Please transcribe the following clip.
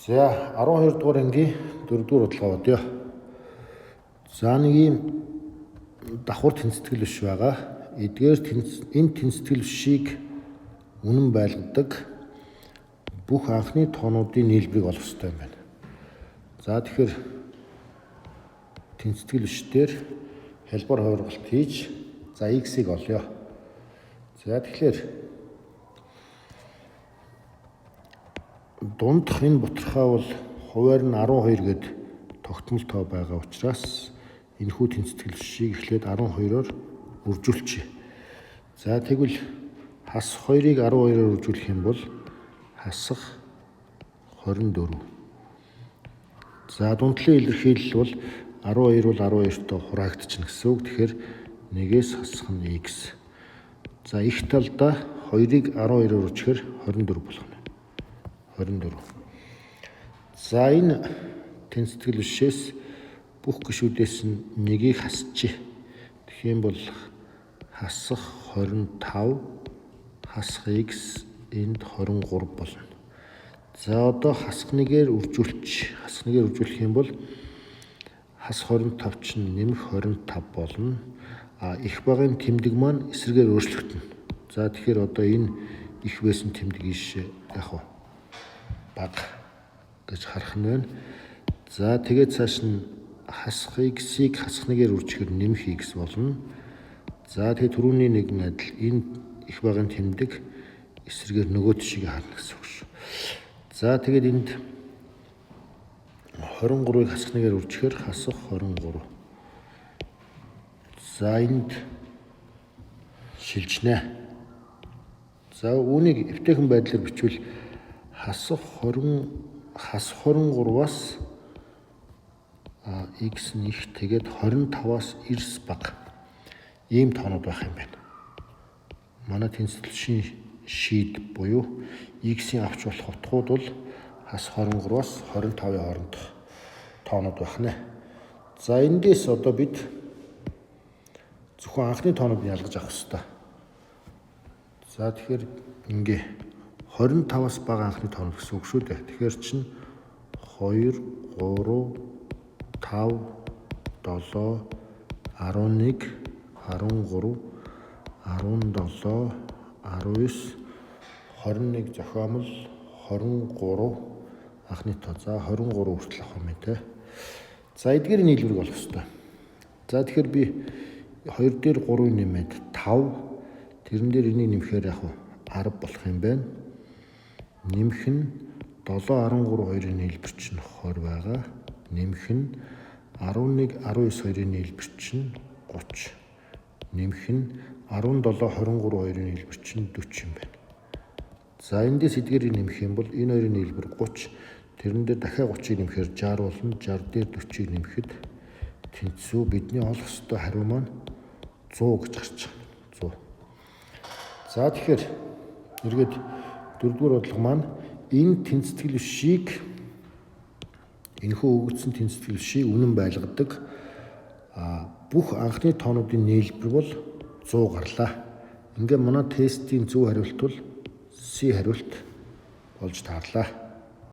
За 12 дугаар ангийн 4 дугаар удалгаа бодё. За нэг ийм давхар тэнцэтгэл биш байгаа. Эдгээр энэ тэнцэтгэл бишийг үнэн байлгадаг бүх анхны тоонуудын нийлбэрийг олох хэрэгтэй юм байна. За тэгэхээр тэнцэтгэл бишээр хэлбэр хувиргалт хийж за x-ийг олё. За тэгэхээр дундх энэ бутархаа бол хуваар нь 12 гэд тогтмол тоо байгаа учраас энэхүү тэнцэтгэл бишийг эхлээд 12-оор үржүүлчихье. За тэгвэл хас 2-ыг 12-оор үржүүлэх юм бол хасах 24. За дундлын илэрхийлэл бол 12 бол 12-той хураагдчихна гэсэн үг. Тэгэхээр нэгээс хасах нь x. За их талдаа 2-ыг 12-оор үржихээр 24 болох нь. 24. За энэ тэнцэтгэл бишээс бүх гишүүдээс нь нэгийг хасчих. Тэгэх юм бол хасах 25 хасах x энд 23 болно. За одоо хасах нэгээр үржүүлчих. Хасах нэгээр үржүүлэх юм бол хас 25 чинь нэмэх 25 болно. Их багын тэмдэг маань эсрэгээр өөрчлөгдөнө. За тэгэхээр одоо энэ их байсан тэмдэг ийш яг уу баг гэж харах нь байна. За тэгээд цааш нь хасах x-ийг хасах нэгээр үржихээр нэмэх x болно. За тэгээд түрүүний нэгэн адил энэ их багын тэмдэг эсрэгээр нөгөө тишийг харна гэсэн үг шүү. За тэгээд энд 23-ыг хасах нэгээр үржихээр хасах 23. За энд шилжнэ. За үүнийг эвтэйхэн байдлаар бичвэл хасах 23-аас x нь их тэгээд 25-аас эрс бага. Ийм тоонууд байх юм байна. Манай тэнцэтгэлийн шийд буюу x-ийн авч болох утгууд бол хас 23-аас 25-ын хоорондох тоонууд байх нэ. За эндээс одоо бид зөвхөн анхны тоонууд ялгаж авах хэрэгтэй. За тэгэхээр ингээ 25-аас бага анхны тоонууд гэсэн үг шүү дээ. Тэгэхээр чинь 2, 3, 5, 7, 11, 13, 17, 19, 21 зохиомл 23 анхны тоо. За 23 хүртэл авах юм те. За эдгээр нийлбэрийг олох хэрэгтэй. За тэгэхээр би 2 дээр 3 нэмээд 5 тэрэн дээр энийг нэмэхээр яг 10 болох юм байна. Нэмэх нь 7 13 2-ын нийлбэр чинь 20 байгаа. Нэмэх нь 11 19 2-ын нийлбэр чинь 30. Нэмэх нь 17 23 2-ын нийлбэр чинь 40 юм байна. За эндээс эдгээрийг нэмэх юм бол энэ хоёрын нийлбэр 30. Тэрэн дээр дахиад 30-ыг нэмэхээр 60 болно. 60 дээр 40-ыг нэмэхэд тэнцүү бидний олох ёстой хариу маань 100 гэж гарч байгаа. 100. За тэгэхээр эргээд 4-р бодлого маань энэ тэнцэтгэл бишийг энэхүү өгөгдсөн тэнцэтгэл бишийг үнэн байлгадаг бүх анхны тоонуудын нийлбэр бол 100 гарлаа. Ингээ манай тестийн зөв хариулт бол C хариулт болж таарлаа.